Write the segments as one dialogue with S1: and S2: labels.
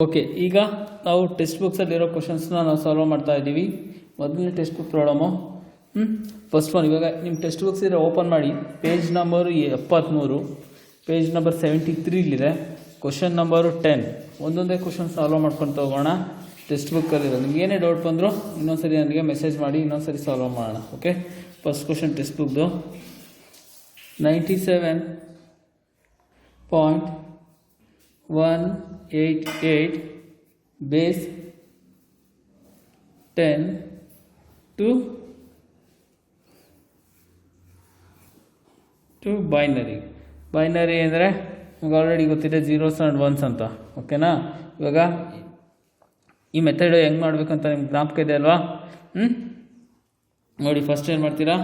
S1: Okay, ಈಗ ನಾವು text ಬುಕ್ಸಲ್ಲಿರೋ ಕ್ವಶನ್ಸ್ನ ನಾವು ಸಾಲ್ವ್ ಮಾಡ್ತಾ ಇದ್ದೀವಿ. ಮೊದಲನೇ text book problem. First one. ಇವಾಗ ನಿಮ್ಮ ಟೆಕ್ಸ್ಟ್ ಬುಕ್ಸ್ ಇದ್ರೆ ಓಪನ್ ಮಾಡಿ. Page number 73, page number 73 question number 10. ಒಂದೊಂದೇ ಕ್ವಶನ್ ಸಾಲ್ವ್ ಮಾಡ್ಕೊಂಡು ಹೋಗೋಣ. ಟೆಕ್ಸ್ಟ್ ಬುಕ್ಕಲ್ಲಿರೋ ನಿಮ್ಗೆ ಏನೇ ಡೌಟ್ ಬಂದರೂ ಇನ್ನೊಂದ್ಸರಿ ನನಗೆ ಮೆಸೇಜ್ ಮಾಡಿ, ಇನ್ನೊಂದ್ಸರಿ ಸಾಲ್ವ್ ಮಾಡೋಣ. ಓಕೆ, ಫಸ್ಟ್ ಕ್ವಶನ್ ಟೆಕ್ಸ್ಟ್ ಬುಕ್ದು 97.188 ಬೇಸ್ 10 to ಬೈನರಿ ಅಂದರೆ ನಿಮ್ಗೆ ಆಲ್ರೆಡಿ ಗೊತ್ತಿದೆ, ಝೀರೋಸ್ ಆ್ಯಂಡ್ ಒನ್ಸ್ ಅಂತ. ಓಕೆನಾ? ಇವಾಗ ಈ ಮೆಥಡ್ ಹೆಂಗೆ ಮಾಡಬೇಕಂತ ನಿಮ್ಗೆ ಜ್ಞಾಪಕ ಇದೆ ಅಲ್ವಾ? ನೋಡಿ, ಫಸ್ಟ್ ಏನು ಮಾಡ್ತೀರಾ,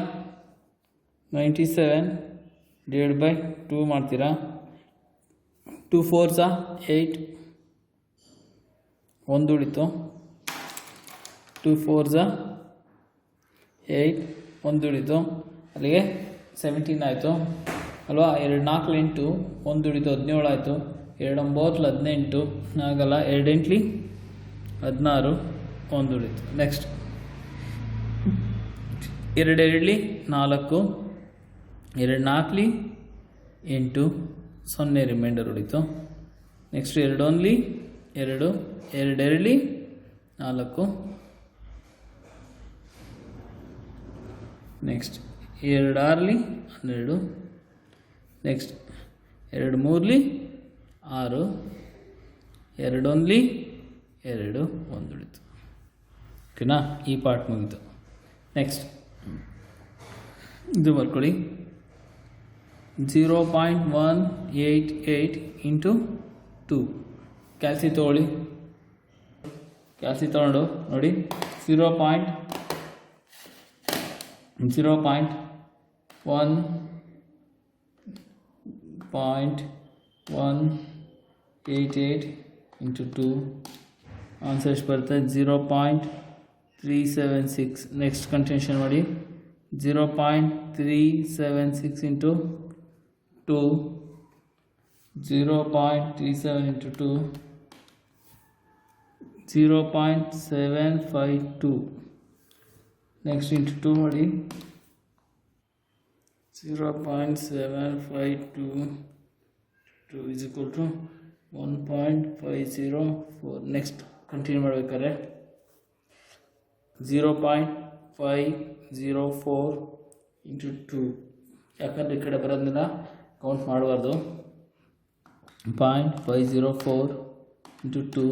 S1: 97/2 ಮಾಡ್ತೀರಾ. 2 4s 8, 1 ಉಳಿತು. 2 4s 8, 1 ಉಳಿತು. ಅಲ್ಲಿಗೆ 17 ಆಯಿತು ಅಲ್ವಾ? 2 4 8, 1 ಉಳಿತು, 17 ಆಯಿತು. 2 9 18 ಆಗಲ್ಲ. 2 8 16, 1 ಉಳಿತು. ನೆಕ್ಸ್ಟ್ 2 2 4, 2 4 8, 0 ರಿಮೈಂಡರ್ ಉಳಿತು. ನೆಕ್ಸ್ಟ್ 2 1 2, 2 2 4. ನೆಕ್ಸ್ಟ್ 2 6 12. ನೆಕ್ಸ್ಟ್ 2 3 6, 2 1 2, 1 ಉಳಿತು. ಓಕೆನಾ? ಈ ಪಾರ್ಟ್ ಮುಗಿತು. ನೆಕ್ಸ್ಟ್ ಇದು ಬರ್ಕೊಳ್ಳಿ, 0.188 ಇಂಟು 2. ಕ್ಯಾಲ್ಸಿ ತೊಗೊಳ್ಳಿ. ಕ್ಯಾಲ್ಸಿ ತೊಗೊಂಡು ನೋಡಿ, 0.188 ಇಂಟು 2 ಆನ್ಸರ್ ಎಷ್ಟು ಬರುತ್ತೆ? 0.376. ನೆಕ್ಸ್ಟ್ ಕಂಟಿನ್ಯೂಷನ್ ಮಾಡಿ. 0.376 ಇಂಟು 2, 0.37 ಇಂಟು 2, 0.752. ನೆಕ್ಸ್ಟ್ ಇಂಟು 2 ಮಾಡಿ. 0.752 is equal to 1.504. Next continue ಮಾಡಬೇಕಾದ್ರೆ 0.504 ಇಂಟು 2. ಯಾಕಂದರೆ ಈ ಕಡೆ ಬರೋದನ್ನ ಕೌಂಟ್ ಮಾಡಬಾರ್ದು. 0.504 ಇಂಟು 2,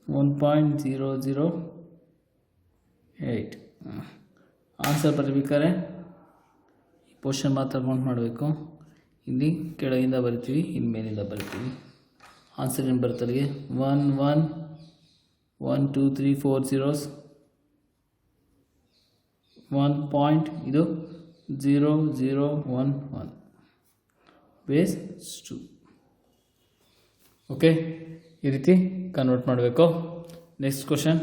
S1: 1.008. ಆನ್ಸರ್ ಬರಬೇಕಾದ್ರೆ ಈ ಪೋರ್ಷನ್ ಮಾತ್ರ ಕೌಂಟ್ ಮಾಡಬೇಕು. ಇಲ್ಲಿ ಕೆಳಗಿಂದ ಬರಿತೀವಿ, ಇಲ್ಲಿ ಮೇಲಿಂದ ಬರಿತೀವಿ. ಆನ್ಸರ್ ಏನು ಬರುತ್ತೆ ಅಲ್ಲಿಗೆ? 1 1 1 2 3 4 zeros, 1 ಪಾಯಿಂಟ್, ಇದು 0 0 1 1 ಬೇಸ್ 2. ಓಕೆ, ಈ ರೀತಿ ಕನ್ವರ್ಟ್ ಮಾಡಬೇಕು. Next question,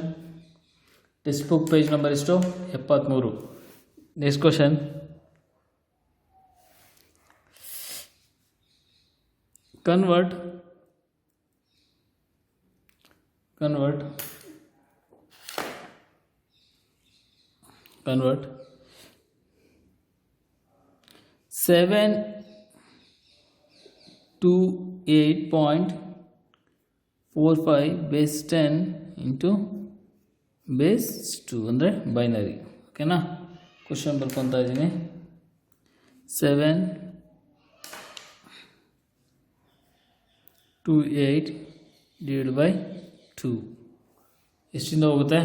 S1: text book page number ಎಷ್ಟು? 73. Next question, convert 7 to 8.45 base 10 into base 2 ಅಂದರೆ ಬೈನರಿ. ಓಕೆನಾ? ಕ್ವಶನ್ ಬರ್ಕೊತಾ ಇದ್ದೀನಿ. 7 to 8 ಡಿವೈಡ್ ಬೈ 2 ಎಷ್ಟಿಂದ ಹೋಗುತ್ತೆ?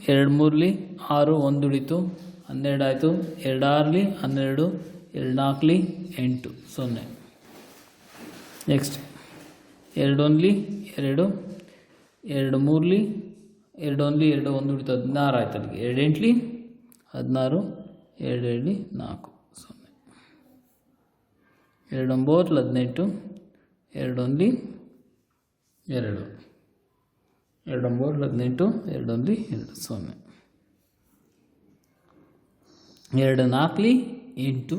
S1: 2 3 6, 1 ಉಳಿತು, 12 ಆಯಿತು. 2 6 12, 2 4 8, 0. ನೆಕ್ಸ್ಟ್ 2 1 2, 2 3 2 1 2, 1 ಉಳಿತು, 16 ಆಯ್ತು. ಅಲ್ಲಿಗೆ 2 8 16, 2 7 4, 0. 2 9 18, 2 1 2, 2 9 18, 2 1 2, 0. 2 4 8,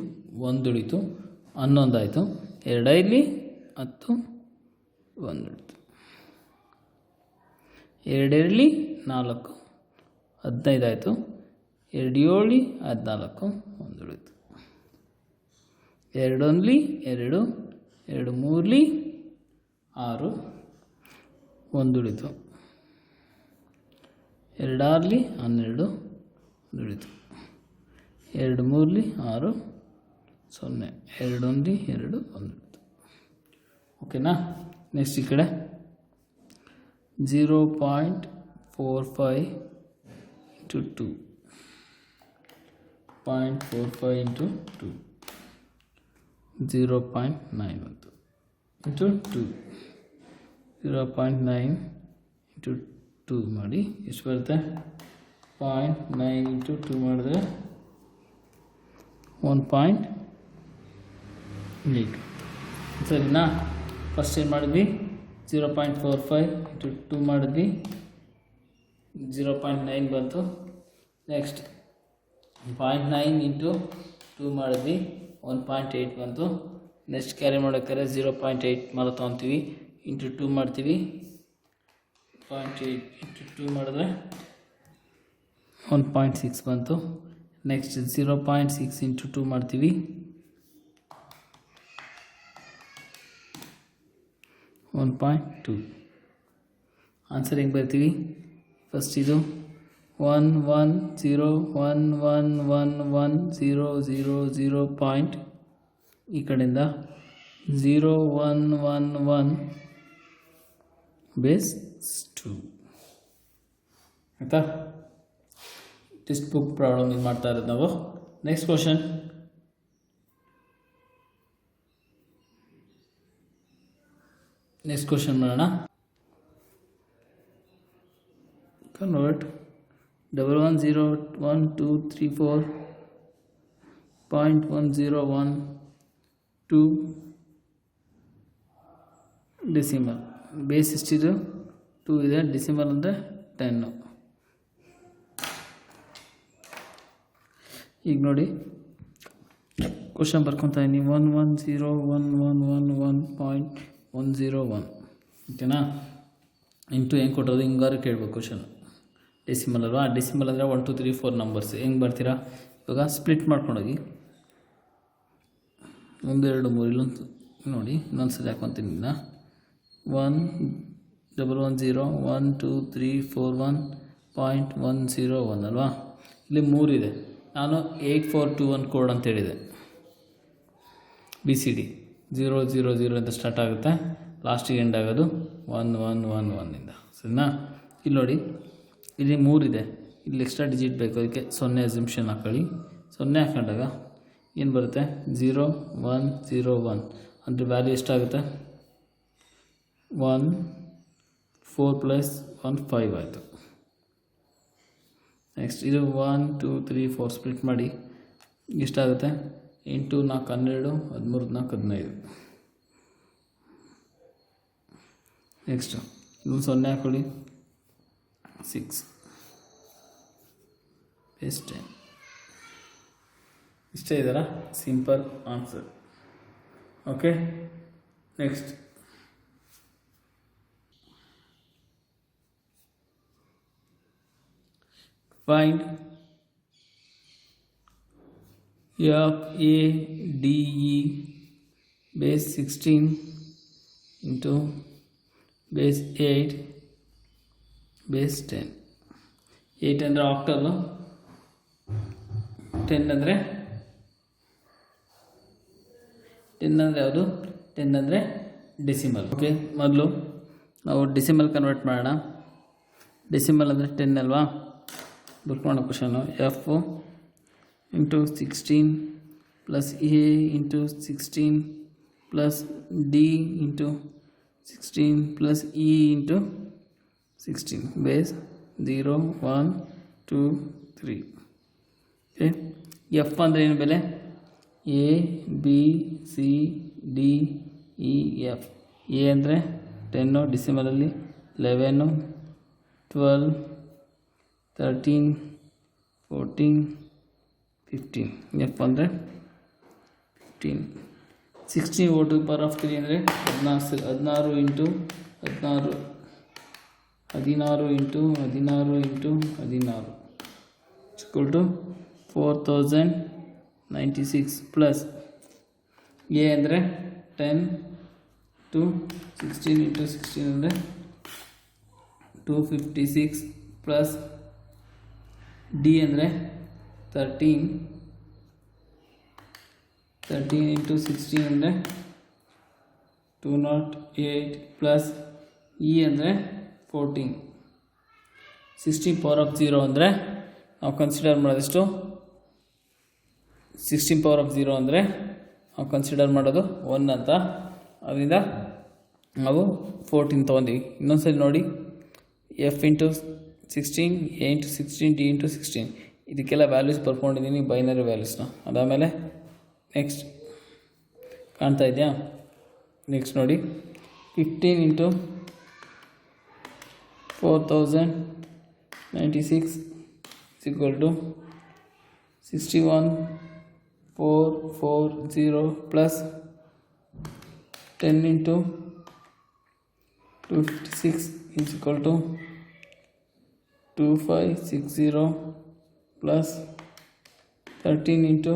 S1: 1 ಉಳಿತು, 11 ಆಯಿತು. 2 5 10, ಒಂದು ಉಳಿತು. 2 2 4 15 ಆಯಿತು. 2 7 14 ಒಂದು ಉಳಿತು. 2 1 2 2 3 6 ಒಂದು ಉಳಿತು. 2 6 12 ಒಂದು ಉಳಿತು. 2 3 6 0 2 1 2 ಒಂದು ಉಳಿತು. ಓಕೆನಾ. ನೆಕ್ಸ್ಟ್ ಈ ಕಡೆ 0.45 into 2 0.45 into 2 0.9 ಬಂತು into 2 0.9 into 2 ಮಾಡಿ ಎಷ್ಟು ಬರುತ್ತೆ? 0.9 into 2 ಮಾಡಿದ್ರೆ 1.8 ಸರಿನಾ. ಫಸ್ಟ್ ಏನು ಮಾಡಿದ್ವಿ? 0.45 into 2 ಮಾಡಿದ್ವಿ, 0.9 ಬಂತು. ನೆಕ್ಸ್ಟ್ 0.9 into 2 ಮಾಡಿದ್ವಿ, 1.8 ಬಂತು. ನೆಕ್ಸ್ಟ್ ಕ್ಯಾರಿ ಮಾಡೋಕ್ಕಾರೆ 0.8 ಮಾತ್ರ ತೊಗೊತೀವಿ, ಇಂಟು 2 ಮಾಡ್ತೀವಿ. 0.8 into 2 ಮಾಡಿದ್ರೆ 1.6 ಬಂತು. ನೆಕ್ಸ್ಟ್ 0.6 into 2 ಮಾಡ್ತೀವಿ, 1.2. ಆನ್ಸರ್ ಹೆಂಗೆ ಬರ್ತೀವಿ? ಫಸ್ಟ್ ಇದು 1 1 0 1 1 1 1 0 0 0 ಪಾಯಿಂಟ್, ಈ ಕಡೆಯಿಂದ 0 1 1 1 ಬೇಸ್ 2 ಆಯಿತಾ. ಟೆಕ್ಸ್ಟ್ ಬುಕ್ ಪ್ರಾಬ್ಲಮ್ ಇದು ಮಾಡ್ತಾ ಇರೋದು ನಾವು. ನೆಕ್ಸ್ಟ್ ಕ್ವಶನ್, ನೆಕ್ಸ್ಟ್ ಕ್ವಶನ್ ಮಾಡೋಣ. Convert 1 1 0 1 2 3 4 0.101 2 decimal. ಬೇಸ್ ಎಷ್ಟಿದು? 2 ಇದೆ. ಡೆಸಿಮಲ್ ಅಂದರೆ 10. ಈಗ ನೋಡಿ ಕ್ವಶನ್ ಬರ್ಕೊತಾ ಇದ್ದೀನಿ. 1 1 0 1 1 1 1.101 ಓಕೆನಾ. ಇಂಟು ಹೆಂಗೆ ಕೊಟ್ಟೋದು ಹಿಂಗಾರು ಕೇಳ್ಬೇಕು ಕ್ವಶನ್. ಡೆಸಿಮಲ್ ಅಲ್ವಾ? ಡೆಸಿಮಲ್ ಅಂದರೆ 1 2 3 4 ನಂಬರ್ಸ್. ಹೆಂಗೆ ಬರ್ತೀರಾ? ಇವಾಗ ಸ್ಪ್ಲಿಟ್ ಮಾಡ್ಕೊಂಡೋಗಿ 1 2 3 ಇಲ್ಲೊಂದು ನೋಡಿ, ಇನ್ನೊಂದು ಸಲ ಹಾಕೊತೀನಿ. 1 1 1 0 1 2 3 4 1.101 ಅಲ್ವಾ? ಇಲ್ಲಿ 3 ಇದೆ. ನಾನು 8421 ಕೋಡ್ ಅಂತ ಹೇಳಿದೆ. BCD 0 0 0 ಅಂತ ಸ್ಟಾರ್ಟ್ ಆಗುತ್ತೆ, ಲಾಸ್ಟಿಗೆ ಎಂಡ್ ಆಗೋದು 1 1 1 1ಇಂದ. ಸರಿನಾ? ಇಲ್ಲಿ ನೋಡಿ, ಇಲ್ಲಿ 3 ಇದೆ, ಇಲ್ಲಿ ಎಕ್ಸ್ಟ್ರಾ ಡಿಜಿಟ್ ಬೇಕು, ಅದಕ್ಕೆ 0 ಅಸಂಪ್ಷನ್ ಹಾಕೊಳ್ಳಿ. 0 ಹಾಕೊಂಡಾಗ ಏನು ಬರುತ್ತೆ? 0 1 0 1 ಅಂದರೆ ವ್ಯಾಲ್ಯೂ ಎಷ್ಟಾಗುತ್ತೆ? 1 4 + 1 5 ಆಯಿತು. ನೆಕ್ಸ್ಟ್ ಇದು 1 2 3 4 ಸ್ಪ್ಲಿಟ್ ಮಾಡಿ ಎಷ್ಟಾಗುತ್ತೆ? 8 4 12 13 4 15. ನೆಕ್ಸ್ಟು ಇದು 0 ಹಾಕೊಳ್ಳಿ, 6 ಬೇಸ್ 10. ಇಷ್ಟೇ ಇದರ simple answer. Okay. Next find FADE base 16 into base 8 base 10. 8 ಅಂದರೆ ಆಕ್ಟಲ್, 10 ಅಂದರೆ ಯಾವುದು? 10 ಅಂದರೆ ಡೆಸಿಮಲ್. ಓಕೆ, ಮೊದಲು ನಾವು ಡೆಸಿಮಲ್ ಕನ್ವರ್ಟ್ ಮಾಡೋಣ. ಡೆಸಿಮಲ್ ಅಂದರೆ 10 ಅಲ್ವಾ? ಬುಕ್ ಮಾಡೋ question. F into 16 plus A into 16 plus D into 16 plus E into 16 base 0 1 2 3. Okay, F ಅಂದರೆ ಏನು ಬೆಲೆ? A B C D E F. A ಅಂದರೆ 10, ಡಿಸಿಮಲಲ್ಲಿ 11 12 13 14 15. F ಅಂದರೆ 15. 16 ಓ ಟು ಪವರ್ ಆಫ್ 3 ಅಂದರೆ 16 into 16 16 into 16 into 16 equal to 4096 plus A ಅಂದರೆ 10 to 16 into 16 ಅಂದರೆ 256 plus D ಅಂದರೆ 13 into 16 ಅಂದರೆ 208 ಪ್ಲಸ್ ಇ ಅಂದರೆ 14. 16 ಪವರ್ ಆಫ್ 0 ಅಂದರೆ ನಾವು ಕನ್ಸಿಡರ್ ಮಾಡೋದೆಷ್ಟು? 16 ಪವರ್ ಆಫ್ 0 ಅಂದರೆ ನಾವು ಕನ್ಸಿಡರ್ ಮಾಡೋದು 1 ಅಂತ. ಅದರಿಂದ ನಾವು 14 ತೊಗೊಂಡಿವಿ. ಇನ್ನೊಂದ್ಸರಿ ನೋಡಿ, F into 16, A into 16, D into 16 ಇದಕ್ಕೆಲ್ಲ ವ್ಯಾಲ್ಯೂಸ್ ಬರ್ಕೊಂಡಿದ್ದೀನಿ, ಬೈನರಿ ವ್ಯಾಲ್ಯೂಸ್ನ. ಅದಾದಮೇಲೆ ನೆಕ್ಸ್ಟ್ ಕಾಣ್ತಾ ಇದೆಯಾ? ನೆಕ್ಸ್ಟ್ ನೋಡಿ, 15 into 4096 equal to 61440 plus 10 into 256 is equal to 2560 plus 13 into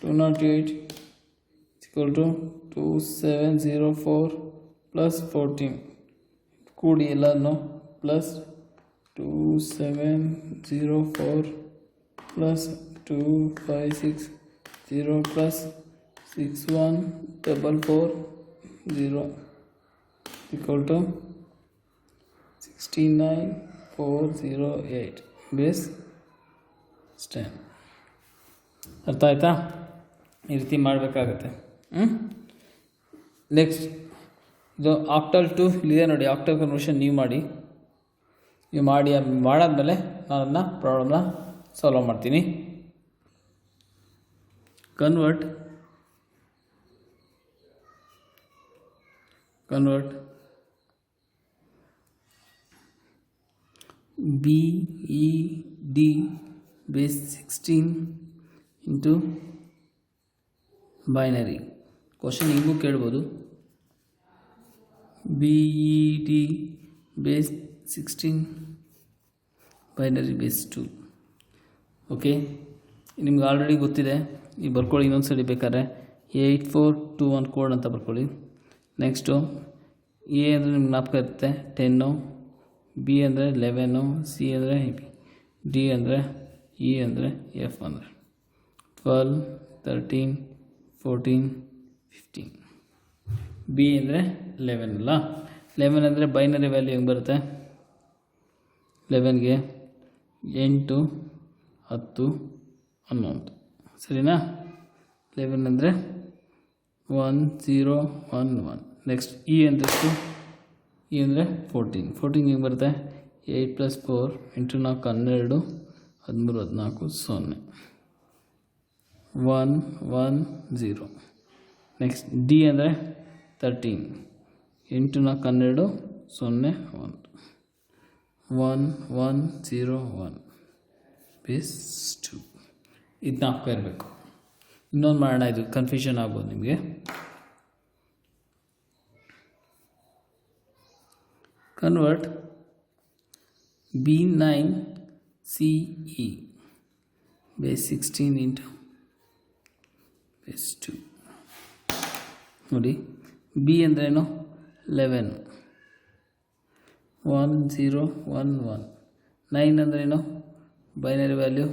S1: 208 is equal to 2704 plus 14 ಕೂಡಿ ಎಲ್ಲನೂ plus 2704 plus 2560 plus 61440 equal to 69408 base 10. ಅರ್ಥ ಆಯ್ತಾ? ಈ ರೀತಿ ಮಾಡಬೇಕಾಗತ್ತೆ. ನೆಕ್ಸ್ಟ್ ಇದು ಆಕ್ಟಲ್ 2 ಇಲ್ಲಿದೆ ನೋಡಿ. ಆಕ್ಟಲ್ ಕನ್ವರ್ಷನ್ ನೀವು ಮಾಡಾದ್ಮೇಲೆ ನಾನು ಅದನ್ನ ಪ್ರಾಬ್ಲಮ್ನ ಸಾಲ್ವ್ ಮಾಡ್ತೀನಿ. Convert BED base 16 into binary. Question ಹಿಂಗೂ ಕೇಳ್ಬೋದು. BED base 16 binary base 2. Okay, ನಿಮ್ಗೆ ಆಲ್ರೆಡಿ ಗೊತ್ತಿದೆ. ನೀವು ಬರ್ಕೊಳ್ಳಿ ಇನ್ನೊಂದ್ಸರಿ ಬೇಕಾದ್ರೆ 8421 ಕೋಡ್ ಅಂತ ಬರ್ಕೊಳ್ಳಿ. ನೆಕ್ಸ್ಟು ಎ ಅಂದರೆ ನಿಮ್ಗೆ ಜ್ಞಾಪಕ ಇರುತ್ತೆ 10, ಬಿ ಅಂದರೆ 11, ಸಿ ಅಂದರೆ ಡಿ ಅಂದರೆ ಇ ಅಂದರೆ ಎಫ್ ಅಂದರೆ 12, 13, 14, 15. ಬಿ ಅಂದರೆ 11 ಅಲ್ಲ. 11 ಅಂದರೆ ಬೈನರಿ ವ್ಯಾಲ್ಯೂ ಹೆಂಗೆ ಬರುತ್ತೆ? 11ಗೆ 8, 10, 11 ಸರಿನಾ? 11 ಅಂದರೆ 1, 0, 1, 1. ನೆಕ್ಸ್ಟ್ ಇ ಅಂದಷ್ಟು, ಇ ಅಂದರೆ 14. 14 ಹೆಂಗೆ ಬರುತ್ತೆ? 8 + 4 × 4 12, 13, 14 0, 1, 1, 0. ನೆಕ್ಸ್ಟ್ ಡಿ ಅಂದರೆ 13. 8 × 4 12, 0, 1, 1, 1, 0, 1 ಬೇಸ್ 2. ಇದನ್ನ ಹಾಕ್ತಾ ಇರಬೇಕು. ಇನ್ನೊಂದು ಮಾಡೋಣ, ಇದು ಕನ್ಫ್ಯೂಷನ್ ಆಗ್ಬೋದು ನಿಮಗೆ. Convert B9CE base 16 into base 2. ನೋಡಿ, ಬಿ ಅಂದ್ರೇನು? 11, 1, 0, 1, 1. 9 ಅಂದ್ರೇನು? Binary value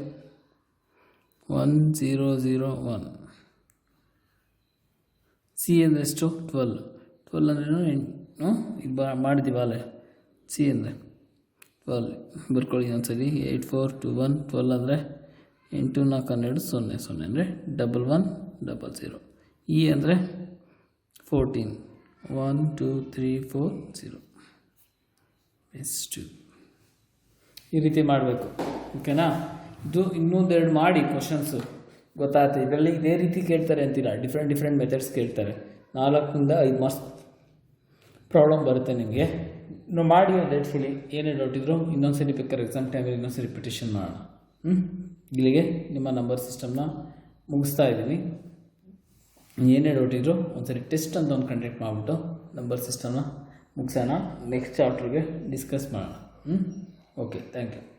S1: 1, 0, 0, 1. ಸಿ ಅಂದರೆ ಎಷ್ಟು? 12. 12 ಅಂದ್ರೇನು? ಇದು ಮಾಡಿದ್ದೀವಿ ಅಲ್ಲೇ. ಸಿ ಅಂದರೆ 12 ಬರ್ಕೊಳ್ಳಿ ಒಂದ್ಸರಿ. 8, 4, 2, 1. 12 ಅಂದರೆ 8, 4, 12, 0, 0 ಅಂದರೆ 1, 1, 0, 0. ಇ ಅಂದರೆ 14, 1, 2, 3, 4, 0 ಬೇಸ್ 2. ಈ ರೀತಿ ಮಾಡಬೇಕು. ಓಕೆನಾ? ಇದು ಇನ್ನೊಂದೆರಡು ಮಾಡಿ ಕ್ವಶನ್ಸು ಗೊತ್ತಾಗುತ್ತೆ. ಇದರಲ್ಲಿ ಇದೇ ರೀತಿ ಕೇಳ್ತಾರೆ ಅಂತಿಲ್ಲ, ಡಿಫ್ರೆಂಟ್ ಮೆಥಡ್ಸ್ ಕೇಳ್ತಾರೆ. 4ರಿಂದ 5 ಮಾರ್ಕ್ಸ್ ಪ್ರಾಬ್ಲಮ್ ಬರುತ್ತೆ ನಿಮಗೆ. ನಾವು ಮಾಡಿ ಒಂದು ಡೇಟ್ಫುಲಿ ಏನೇ ಡೌಟ್ ಇದ್ದರೂ ಇನ್ನೊಂದ್ಸರಿ ಬೇಕಾದ್ರೆ ಎಕ್ಸಾಮ್ ಟೈಮಲ್ಲಿ ಇನ್ನೊಂದ್ಸರಿ ರಿಪಿಟೇಷನ್ ಮಾಡೋಣ. ಇಲ್ಲಿಗೆ ನಿಮ್ಮ ನಂಬರ್ ಸಿಸ್ಟಮ್ನ ಮುಗಿಸ್ತಾ ಇದ್ದೀನಿ. ಏನೇ ಡೌಟ್ ಇದ್ದರೂ ಒಂದ್ಸರಿ ಟೆಸ್ಟ್ ಅಂತ ಒಂದು ಕಂಡಕ್ಟ್ ಮಾಡಿಬಿಟ್ಟು ನಂಬರ್ ಸಿಸ್ಟಮ್ನ ಮುಗಿಸೋಣ. ನೆಕ್ಸ್ಟ್ ಚಾಪ್ಟ್ರಿಗೆ ಡಿಸ್ಕಸ್ ಮಾಡೋಣ. Okay, thank you.